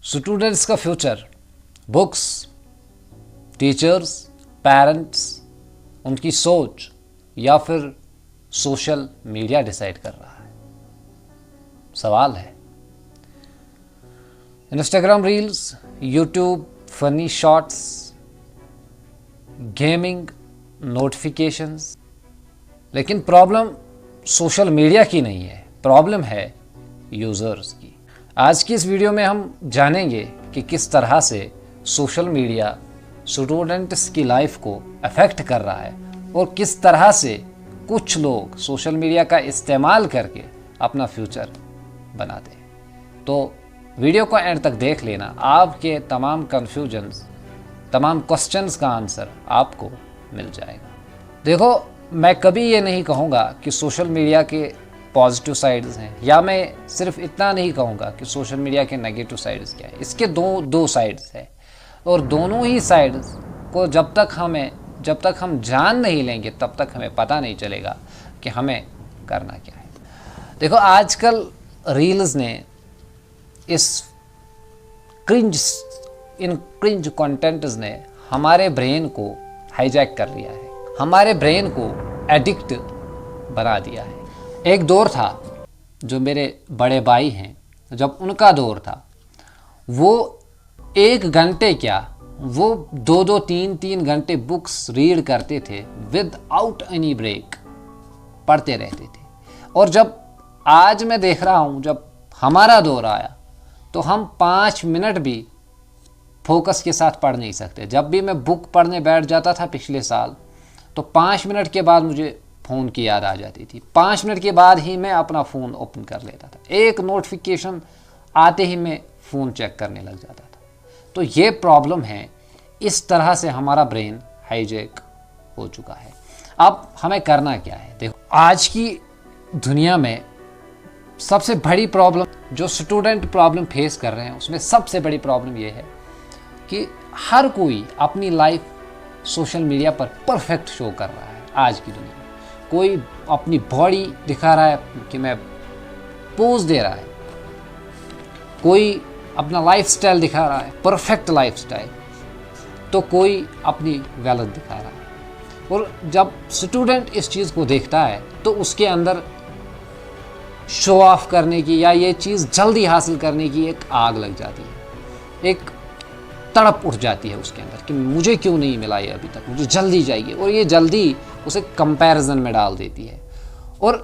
Students का future books, teachers, parents, उनकी सोच या फिर सोशल मीडिया डिसाइड कर रहा है? सवाल है। Instagram reels, YouTube funny shorts, gaming, notifications. लेकिन प्रॉब्लम सोशल मीडिया की नहीं है, प्रॉब्लम है यूज़र्स की। आज की इस वीडियो में हम जानेंगे कि किस तरह से सोशल मीडिया स्टूडेंट्स की लाइफ को अफेक्ट कर रहा है और किस तरह से कुछ लोग सोशल मीडिया का इस्तेमाल करके अपना फ्यूचर बनाते हैं। तो वीडियो को एंड तक देख लेना, आपके तमाम कन्फ्यूजन्स, तमाम क्वेश्चंस का आंसर आपको मिल जाएगा। देखो, मैं कभी ये नहीं कहूँगा कि सोशल मीडिया के पॉजिटिव साइड्स हैं, या मैं सिर्फ इतना नहीं कहूँगा कि सोशल मीडिया के नेगेटिव साइड्स क्या है। इसके दो साइड्स हैं और दोनों ही साइड्स को जब तक हम जान नहीं लेंगे तब तक हमें पता नहीं चलेगा कि हमें करना क्या है। देखो, आजकल रील्स ने इन क्रिंज कंटेंट्स ने हमारे ब्रेन को हाईजैक कर लिया है, हमारे ब्रेन को एडिक्ट बना दिया है। एक दौर था, जो मेरे बड़े भाई हैं, जब उनका दौर था, वो 1 घंटे क्या, वो 2-2, 3-3 घंटे बुक्स रीड करते थे विदाउट एनी ब्रेक, पढ़ते रहते थे। और जब आज मैं देख रहा हूँ, जब हमारा दौर आया तो हम 5 मिनट भी फोकस के साथ पढ़ नहीं सकते। जब भी मैं बुक पढ़ने बैठ जाता था पिछले साल, तो 5 मिनट के बाद मुझे फ़ोन की याद आ जाती थी। 5 मिनट के बाद ही मैं अपना फ़ोन ओपन कर लेता था, एक नोटिफिकेशन आते ही मैं फ़ोन चेक करने लग जाता था। तो ये प्रॉब्लम है, इस तरह से हमारा ब्रेन हाईजैक हो चुका है। अब हमें करना क्या है? देखो, आज की दुनिया में सबसे बड़ी प्रॉब्लम जो स्टूडेंट प्रॉब्लम फेस कर रहे हैं, उसमें सबसे बड़ी प्रॉब्लम ये है कि हर कोई अपनी लाइफ सोशल मीडिया पर परफेक्ट शो कर रहा है। आज की दुनिया में कोई अपनी बॉडी दिखा रहा है कि मैं पोज दे रहा है, कोई अपना लाइफस्टाइल दिखा रहा है, परफेक्ट लाइफस्टाइल, तो कोई अपनी वेल्थ दिखा रहा है। और जब स्टूडेंट इस चीज़ को देखता है तो उसके अंदर शो ऑफ करने की या ये चीज़ जल्दी हासिल करने की एक आग लग जाती है, एक तड़प उठ जाती है उसके अंदर कि मुझे क्यों नहीं मिला ये अभी तक, मुझे जल्दी चाहिए। और ये जल्दी उसे कंपैरिजन में डाल देती है। और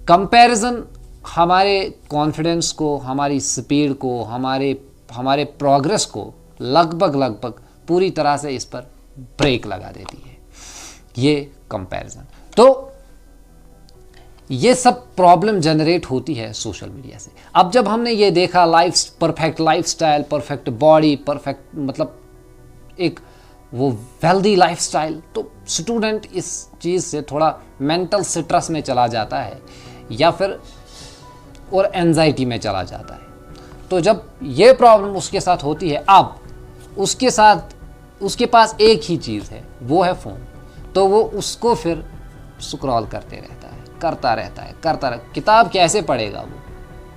कंपैरिजन हमारे कॉन्फिडेंस को, हमारी स्पीड को, हमारे प्रोग्रेस को लगभग पूरी तरह से इस पर ब्रेक लगा देती है, ये कंपैरिजन। तो ये सब प्रॉब्लम जनरेट होती है सोशल मीडिया से। अब जब हमने ये देखा perfect lifestyle, perfect body, perfect मतलब एक वो वेल्दी लाइफस्टाइल, तो स्टूडेंट इस चीज़ से थोड़ा मेंटल स्ट्रेस में चला जाता है या फिर और एंजाइटी में चला जाता है। तो जब ये प्रॉब्लम उसके साथ होती है, अब उसके पास एक ही चीज़ है, वो है फ़ोन। तो वो उसको फिर स्क्रॉल करता रहता है। किताब कैसे पढ़ेगा वो?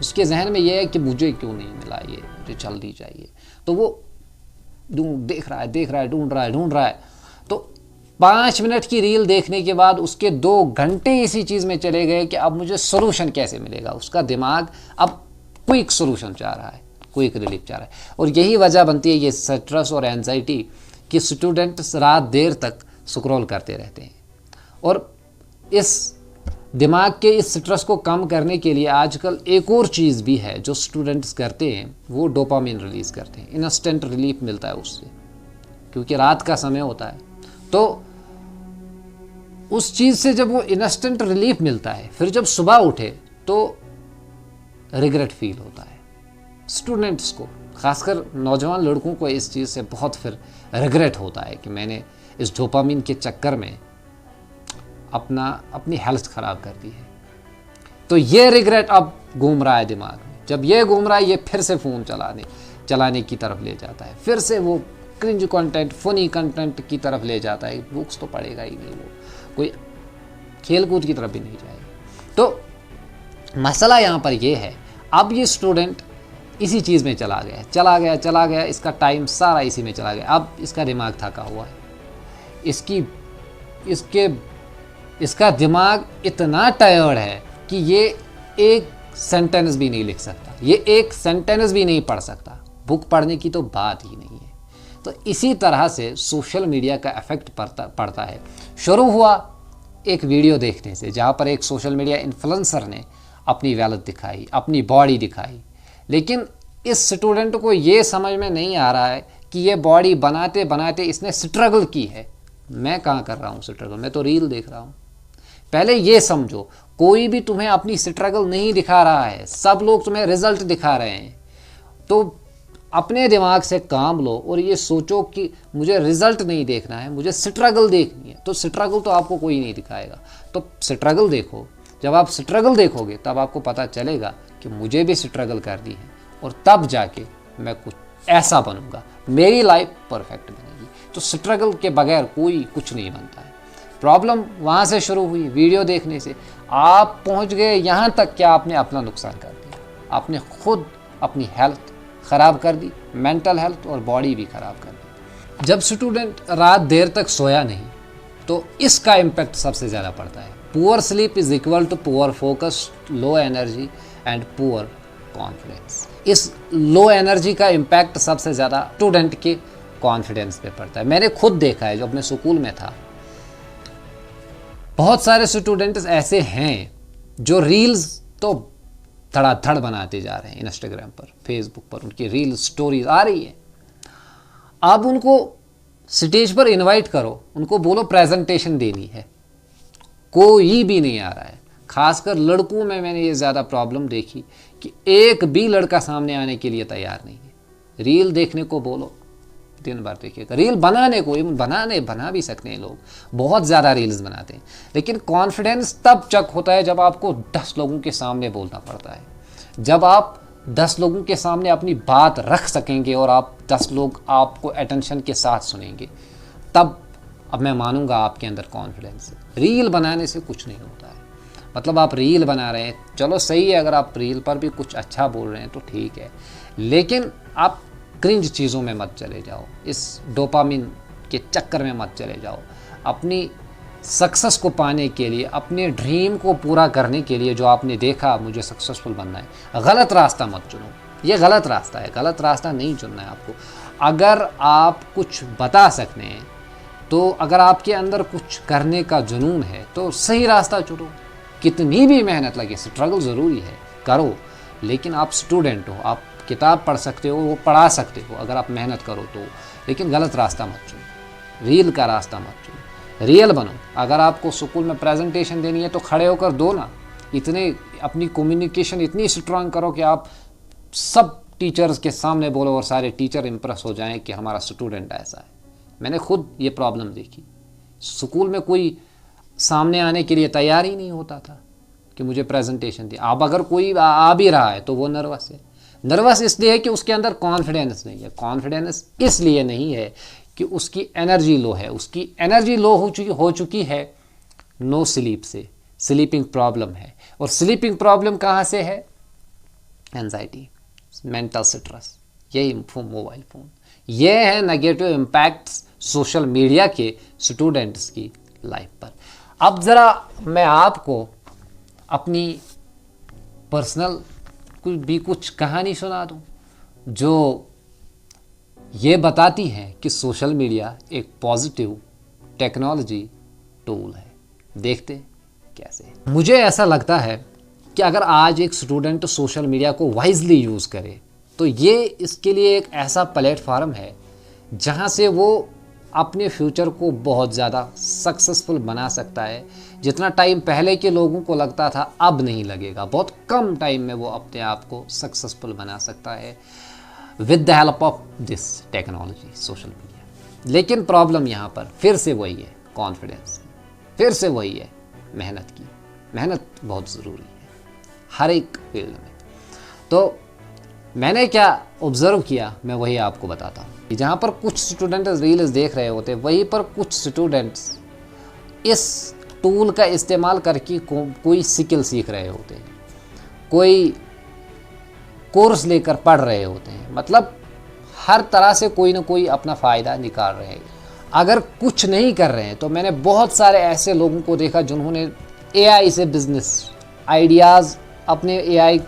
उसके जहन में ये है कि मुझे क्यों नहीं मिला ये, मुझे जल्दी चाहिए। तो वो देख रहा है, ढूंढ रहा है। तो 5 मिनट की रील देखने के बाद उसके 2 घंटे इसी चीज़ में चले गए कि अब मुझे सोल्यूशन कैसे मिलेगा। उसका दिमाग अब क्विक सोल्यूशन चाह रहा है, क्विक रिलीफ चाह रहा है। और यही वजह बनती है ये स्ट्रेस और एंजाइटी कि स्टूडेंट्स रात देर तक स्क्रॉल करते रहते हैं। और इस दिमाग के इस स्ट्रेस को कम करने के लिए आजकल एक और चीज़ भी है जो स्टूडेंट्स करते हैं, वो डोपामिन रिलीज़ करते हैं। इंस्टेंट रिलीफ मिलता है उससे, क्योंकि रात का समय होता है। तो उस चीज़ से जब वो इंस्टेंट रिलीफ मिलता है, फिर जब सुबह उठे तो रिग्रेट फील होता है स्टूडेंट्स को, खासकर नौजवान लड़कों को इस चीज़ से बहुत फिर रिग्रेट होता है कि मैंने इस डोपामिन के चक्कर में अपनी हेल्थ ख़राब कर दी है। तो ये रिग्रेट अब घूम रहा है दिमाग में। जब ये घूम रहा है, ये फिर से फ़ोन चलाने की तरफ ले जाता है, फिर से वो क्रिंज कंटेंट, फनी कंटेंट की तरफ ले जाता है। बुक्स तो पढ़ेगा ही नहीं, वो कोई खेल कूद की तरफ भी नहीं जाएगा। तो मसला यहाँ पर ये है, अब ये स्टूडेंट इसी चीज़ में चला गया चला गया चला गया, इसका टाइम सारा इसी में चला गया। अब इसका दिमाग थका हुआ है, इसका दिमाग इतना टायर्ड है कि ये एक सेंटेंस भी नहीं लिख सकता, ये एक सेंटेंस भी नहीं पढ़ सकता, बुक पढ़ने की तो बात ही नहीं है। तो इसी तरह से सोशल मीडिया का इफेक्ट पड़ता है। शुरू हुआ एक वीडियो देखने से, जहाँ पर एक सोशल मीडिया इन्फ्लुएंसर ने अपनी वेल्थ दिखाई, अपनी बॉडी दिखाई, लेकिन इस स्टूडेंट को ये समझ में नहीं आ रहा है कि ये बॉडी बनाते बनाते इसने स्ट्रगल की है। मैं कहाँ कर रहा हूँ स्ट्रगल, मैं तो रील देख रहा हूँ। पहले ये समझो, कोई भी तुम्हें अपनी स्ट्रगल नहीं दिखा रहा है, सब लोग तुम्हें रिजल्ट दिखा रहे हैं। तो अपने दिमाग से काम लो और ये सोचो कि मुझे रिजल्ट नहीं देखना है, मुझे स्ट्रगल देखनी है। तो स्ट्रगल तो आपको कोई नहीं दिखाएगा, तो स्ट्रगल देखो। जब आप स्ट्रगल देखोगे तब आपको पता चलेगा कि मुझे भी स्ट्रगल करनी है, और तब जाके मैं कुछ ऐसा बनूंगा, मेरी लाइफ परफेक्ट बनेगी। तो स्ट्रगल के बगैर कोई कुछ नहीं बनता है। प्रॉब्लम वहाँ से शुरू हुई, वीडियो देखने से। आप पहुँच गए यहाँ तक कि आपने अपना नुकसान कर दिया, आपने खुद अपनी हेल्थ ख़राब कर दी, मेंटल हेल्थ और बॉडी भी ख़राब कर दी। जब स्टूडेंट रात देर तक सोया नहीं तो इसका इम्पैक्ट सबसे ज़्यादा पड़ता है। Poor sleep is equal to poor focus, low energy and poor confidence. इस लो एनर्जी का इम्पैक्ट सबसे ज़्यादा स्टूडेंट के कॉन्फिडेंस पे पड़ता है। मैंने खुद देखा है, जब अपने स्कूल में था, बहुत सारे स्टूडेंट्स ऐसे हैं जो रील्स तो धड़ाधड़ बनाते जा रहे हैं इंस्टाग्राम पर, फेसबुक पर, उनकी रील स्टोरीज आ रही है। आप उनको स्टेज पर इनवाइट करो, उनको बोलो प्रेजेंटेशन देनी है, कोई भी नहीं आ रहा है। खासकर लड़कों में मैंने ये ज़्यादा प्रॉब्लम देखी कि एक भी लड़का सामने आने के लिए तैयार नहीं है। रील देखने को बोलो, दिन भर देखिएगा। रील बनाने को, बना भी सकते हैं लोग, बहुत ज़्यादा रील्स बनाते हैं, लेकिन कॉन्फिडेंस तब चेक होता है जब आपको 10 लोगों के सामने बोलना पड़ता है। जब आप 10 लोगों के सामने अपनी बात रख सकेंगे और आप 10 लोग आपको अटेंशन के साथ सुनेंगे, तब अब मैं मानूंगा आपके अंदर कॉन्फिडेंस है। रील बनाने से कुछ नहीं होता है। मतलब आप रील बना रहे हैं, चलो सही है, अगर आप रील पर भी कुछ अच्छा बोल रहे हैं तो ठीक है, लेकिन आप क्रिंज चीज़ों में मत चले जाओ, इस डोपामिन के चक्कर में मत चले जाओ। अपनी सक्सेस को पाने के लिए, अपने ड्रीम को पूरा करने के लिए, जो आपने देखा मुझे सक्सेसफुल बनना है, गलत रास्ता मत चुनो। ये गलत रास्ता है, गलत रास्ता नहीं चुनना है आपको। अगर आप कुछ बता सकते हैं, तो अगर आपके अंदर कुछ करने का जुनून है तो सही रास्ता चुनो। कितनी भी मेहनत लगे, स्ट्रगल ज़रूरी है, करो, लेकिन आप स्टूडेंट हो, आप किताब पढ़ सकते हो, वो पढ़ा सकते हो अगर आप मेहनत करो तो, लेकिन गलत रास्ता मत चुनो, रील का रास्ता मत चुनो, रियल बनो। अगर आपको स्कूल में प्रेजेंटेशन देनी है तो खड़े होकर दो ना, इतने अपनी कम्युनिकेशन इतनी स्ट्रांग करो कि आप सब टीचर्स के सामने बोलो और सारे टीचर इम्प्रेस हो जाएं कि हमारा स्टूडेंट ऐसा है। मैंने खुद ये प्रॉब्लम देखी, स्कूल में कोई सामने आने के लिए तैयार ही नहीं होता था कि मुझे प्रेजेंटेशन दी। अब अगर कोई आ भी रहा है तो वो नर्वस है। नर्वस इसलिए है कि उसके अंदर कॉन्फिडेंस नहीं है। कॉन्फिडेंस इसलिए नहीं है कि उसकी एनर्जी लो है, उसकी एनर्जी लो हो चुकी है नो स्लीप से, स्लीपिंग प्रॉब्लम है। और स्लीपिंग प्रॉब्लम कहाँ से है? एंजाइटी, मेंटल स्ट्रेस, यही मोबाइल फ़ोन, ये है नेगेटिव इम्पैक्ट्स सोशल मीडिया के स्टूडेंट्स की लाइफ पर। अब ज़रा मैं आपको अपनी पर्सनल कुछ कहानी सुना दूँ जो ये बताती है कि सोशल मीडिया एक पॉजिटिव टेक्नोलॉजी टूल है। देखते कैसे। मुझे ऐसा लगता है कि अगर आज एक स्टूडेंट सोशल मीडिया को वाइजली यूज़ करे तो ये इसके लिए एक ऐसा प्लेटफॉर्म है जहाँ से वो अपने फ्यूचर को बहुत ज़्यादा सक्सेसफुल बना सकता है। जितना टाइम पहले के लोगों को लगता था अब नहीं लगेगा, बहुत कम टाइम में वो अपने आप को सक्सेसफुल बना सकता है with the help of this technology social media. लेकिन प्रॉब्लम यहाँ पर फिर से वही है, कॉन्फिडेंस, फिर से वही है मेहनत की। मेहनत बहुत ज़रूरी है हर एक फील्ड में। तो मैंने क्या ऑब्ज़र्व किया मैं वही आपको बताता हूँ। जहाँ पर कुछ स्टूडेंट्स रील्स देख रहे होते, वहीं पर कुछ स्टूडेंट्स इस टूल का इस्तेमाल करके कोई स्किल सीख रहे होते हैं, कोई कोर्स लेकर पढ़ रहे होते हैं, मतलब हर तरह से कोई ना कोई अपना फ़ायदा निकाल रहे हैं। अगर कुछ नहीं कर रहे हैं तो मैंने बहुत सारे ऐसे लोगों को देखा जिन्होंने एआई से बिजनेस आइडियाज़ अपने एआई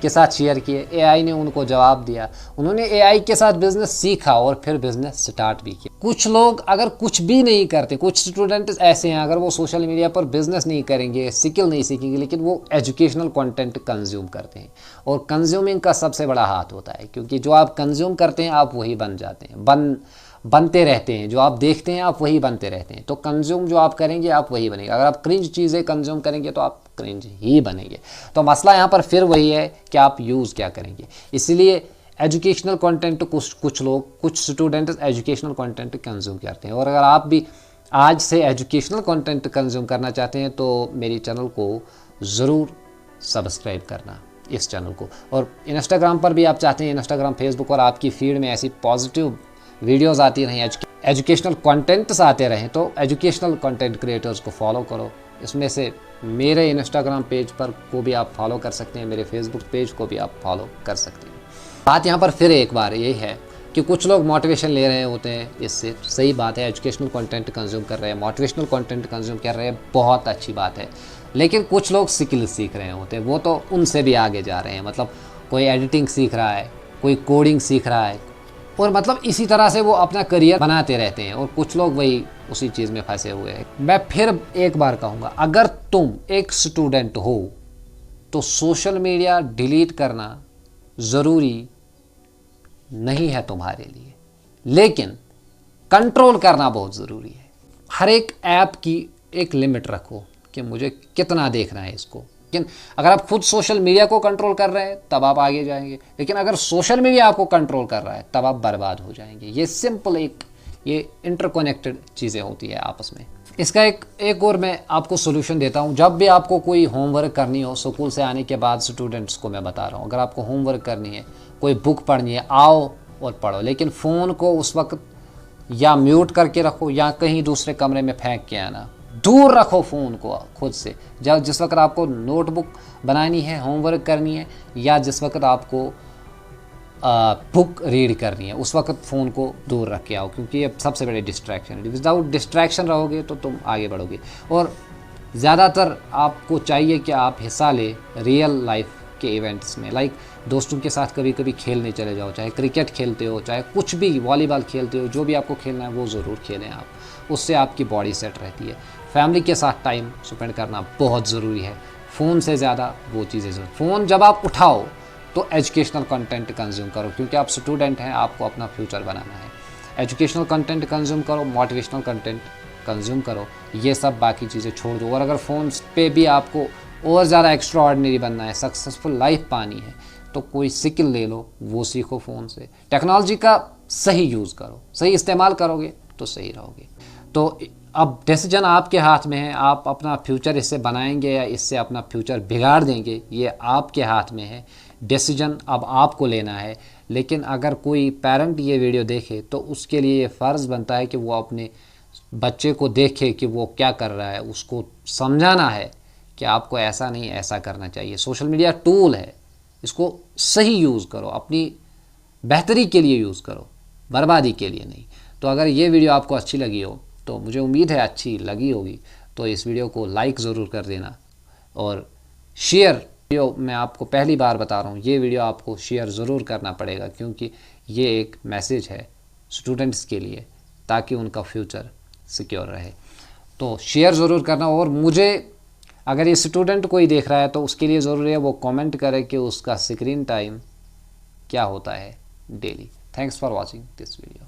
के साथ शेयर किए, एआई ने उनको जवाब दिया, उन्होंने एआई के साथ बिजनेस सीखा और फिर बिजनेस स्टार्ट भी किया। कुछ लोग अगर कुछ भी नहीं करते, कुछ स्टूडेंट्स ऐसे हैं अगर वो सोशल मीडिया पर बिजनेस नहीं करेंगे, स्किल नहीं सीखेंगे, लेकिन वो एजुकेशनल कंटेंट कंज्यूम करते हैं। और कंज्यूमिंग का सबसे बड़ा हाथ होता है, क्योंकि जो आप कंज्यूम करते हैं आप वही बन जाते हैं, बनते रहते हैं। जो आप देखते हैं आप वही बनते रहते हैं। तो कंज्यूम जो आप करेंगे आप वही बनेंगे। अगर आप क्रिंज चीज़ें कंज्यूम करेंगे तो आप क्रिंज ही बनेंगे। तो मसला यहाँ पर फिर वही है कि आप यूज़ क्या करेंगे। इसीलिए एजुकेशनल कंटेंट कुछ लोग, कुछ स्टूडेंट्स एजुकेशनल कंटेंट कंज्यूम करते हैं। और अगर आप भी आज से एजुकेशनल कंटेंट कंज्यूम करना चाहते हैं तो मेरी चैनल को ज़रूर सब्सक्राइब करना, इस चैनल को। और इंस्टाग्राम पर भी आप चाहते हैं, इंस्टाग्राम, फेसबुक और आपकी फीड में ऐसी पॉजिटिव वीडियोस आती रहें, एजुकेशनल कंटेंट्स आते रहें, तो एजुकेशनल कंटेंट क्रिएटर्स को फॉलो करो। इसमें से मेरे इंस्टाग्राम पेज पर को भी आप फॉलो कर सकते हैं, मेरे फेसबुक पेज को भी आप फॉलो कर सकते हैं। बात यहाँ पर फिर एक बार यही है कि कुछ लोग मोटिवेशन ले रहे होते हैं, इससे सही बात है, एजुकेशनल कंटेंट कंज्यूम कर रहे हैं, मोटिवेशनल कंटेंट कंज्यूम कर रहे हैं, बहुत अच्छी बात है। लेकिन कुछ लोग स्किल सीख रहे होते हैं, वो तो उनसे भी आगे जा रहे हैं। मतलब कोई एडिटिंग सीख रहा है, कोई कोडिंग सीख रहा है, और मतलब इसी तरह से वो अपना करियर बनाते रहते हैं। और कुछ लोग वही उसी चीज़ में फंसे हुए हैं। मैं फिर एक बार कहूँगा, अगर तुम एक स्टूडेंट हो तो सोशल मीडिया डिलीट करना ज़रूरी नहीं है तुम्हारे लिए, लेकिन कंट्रोल करना बहुत ज़रूरी है। हर एक ऐप की एक लिमिट रखो कि मुझे कितना देखना है इसको। लेकिन अगर आप खुद सोशल मीडिया को कंट्रोल कर रहे हैं तब आप आगे जाएंगे, लेकिन अगर सोशल मीडिया आपको कंट्रोल कर रहा है तब आप बर्बाद हो जाएंगे। ये सिंपल ये इंटरकनेक्टेड चीज़ें होती है आपस में। इसका एक और मैं आपको सोल्यूशन देता हूँ। जब भी आपको कोई होमवर्क करनी हो, स्कूल से आने के बाद स्टूडेंट्स को मैं बता रहा हूँ, अगर आपको होमवर्क करनी है, कोई बुक पढ़नी है, आओ और पढ़ो, लेकिन फ़ोन को उस वक्त या म्यूट करके रखो या कहीं दूसरे कमरे में फेंक के आना, दूर रखो फ़ोन को खुद से। जब जिस वक्त आपको नोटबुक बनानी है, होमवर्क करनी है, या जिस वक्त आपको बुक रीड करनी है, उस वक्त फ़ोन को दूर रख के आओ, क्योंकि ये सबसे बड़े डिस्ट्रैक्शन है। विदाउट डिस्ट्रैक्शन रहोगे तो तुम आगे बढ़ोगे। और ज़्यादातर आपको चाहिए कि आप हिस्सा ले रियल लाइफ के इवेंट्स में, लाइक दोस्तों के साथ कभी कभी खेलने चले जाओ, चाहे क्रिकेट खेलते हो, चाहे कुछ भी, वॉलीबॉल खेलते हो, जो भी आपको खेलना है वो ज़रूर खेलें आप, उससे आपकी बॉडी सेट रहती है। फैमिली के साथ टाइम स्पेंड करना बहुत ज़रूरी है, फ़ोन से ज़्यादा वो चीज़ें ज़रूरी। फ़ोन जब आप उठाओ तो एजुकेशनल कंटेंट कंज्यूम करो, क्योंकि आप स्टूडेंट हैं, आपको अपना फ्यूचर बनाना है। एजुकेशनल कंटेंट कंज्यूम करो, मोटिवेशनल कंटेंट कंज्यूम करो, ये सब बाकी चीज़ें छोड़ दो। और अगर फ़ोन पे भी आपको और ज़्यादा एक्स्ट्रा ऑर्डिनरी बनना है, सक्सेसफुल लाइफ पानी है, तो कोई स्किल ले लो, वो सीखो फ़ोन से। टेक्नोलॉजी का सही यूज़ करो, सही इस्तेमाल करोगे तो सही रहोगे। तो अब डिसीजन आपके हाथ में है, आप अपना फ्यूचर इससे बनाएंगे या इससे अपना फ्यूचर बिगाड़ देंगे, ये आपके हाथ में है। डिसीजन अब आपको लेना है। लेकिन अगर कोई पेरेंट ये वीडियो देखे तो उसके लिए ये फ़र्ज़ बनता है कि वो अपने बच्चे को देखे कि वो क्या कर रहा है, उसको समझाना है कि आपको ऐसा नहीं, ऐसा करना चाहिए। सोशल मीडिया टूल है, इसको सही यूज़ करो, अपनी बेहतरी के लिए यूज़ करो, बर्बादी के लिए नहीं। तो अगर ये वीडियो आपको अच्छी लगी हो, तो मुझे उम्मीद है अच्छी लगी होगी, तो इस वीडियो को लाइक ज़रूर कर देना और शेयर। वीडियो मैं आपको पहली बार बता रहा हूँ, ये वीडियो आपको शेयर ज़रूर करना पड़ेगा, क्योंकि ये एक मैसेज है स्टूडेंट्स के लिए, ताकि उनका फ्यूचर सिक्योर रहे। तो शेयर ज़रूर करना। और मुझे अगर ये स्टूडेंट कोई देख रहा है तो उसके लिए ज़रूरी है वो कमेंट करे कि उसका स्क्रीन टाइम क्या होता है daily. Thanks for watching this video.